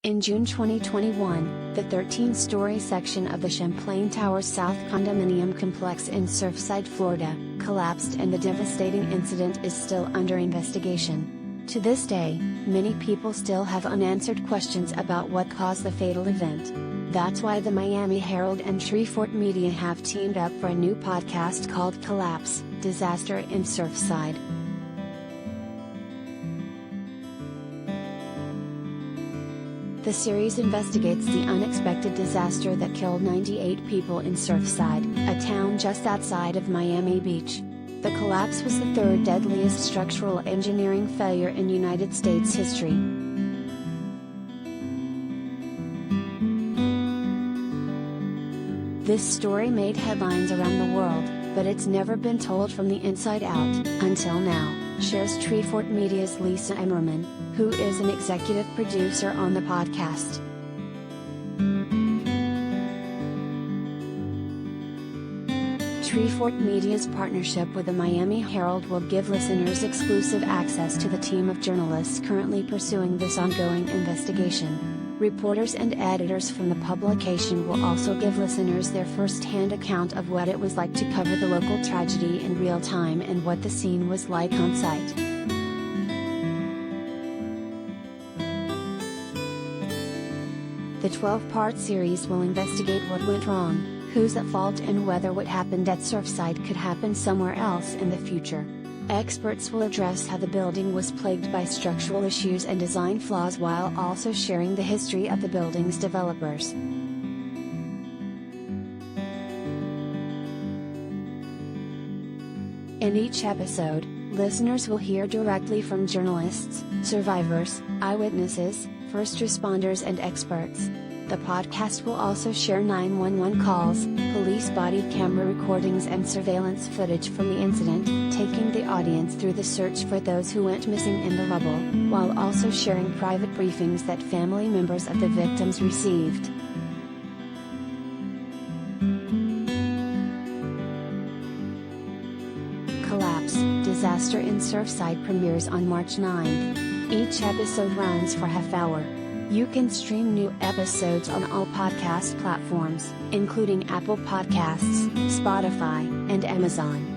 In June 2021, the 13-story section of the Champlain Towers South condominium complex in Surfside, Florida, collapsed, and the devastating incident is still under investigation. To this day, many people still have unanswered questions about what caused the fatal event. That's why the Miami Herald and Treefort Media have teamed up for a new podcast called Collapse: Disaster in Surfside. The series investigates the unexpected disaster that killed 98 people in Surfside, a town just outside of Miami Beach. The collapse was the third deadliest structural engineering failure in United States history. This story made headlines around the world, but it's never been told from the inside out, until now, shares Treefort Media's Lisa Emmerman, who is an executive producer on the podcast. Treefort Media's partnership with the Miami Herald will give listeners exclusive access to the team of journalists currently pursuing this ongoing investigation. Reporters and editors from the publication will also give listeners their first-hand account of what it was like to cover the local tragedy in real time and what the scene was like on site. The 12-part series will investigate what went wrong, who's at fault, and whether what happened at Surfside could happen somewhere else in the future. Experts will address how the building was plagued by structural issues and design flaws while also sharing the history of the building's developers. In each episode, listeners will hear directly from journalists, survivors, eyewitnesses, first responders, and experts. The podcast will also share 911 calls, police body camera recordings, and surveillance footage from the incident, taking the audience through the search for those who went missing in the rubble, while also sharing private briefings that family members of the victims received. Collapse: Disaster in Surfside premieres on March 9th. Each episode runs for half hour. You can stream new episodes on all podcast platforms, including Apple Podcasts, Spotify, and Amazon.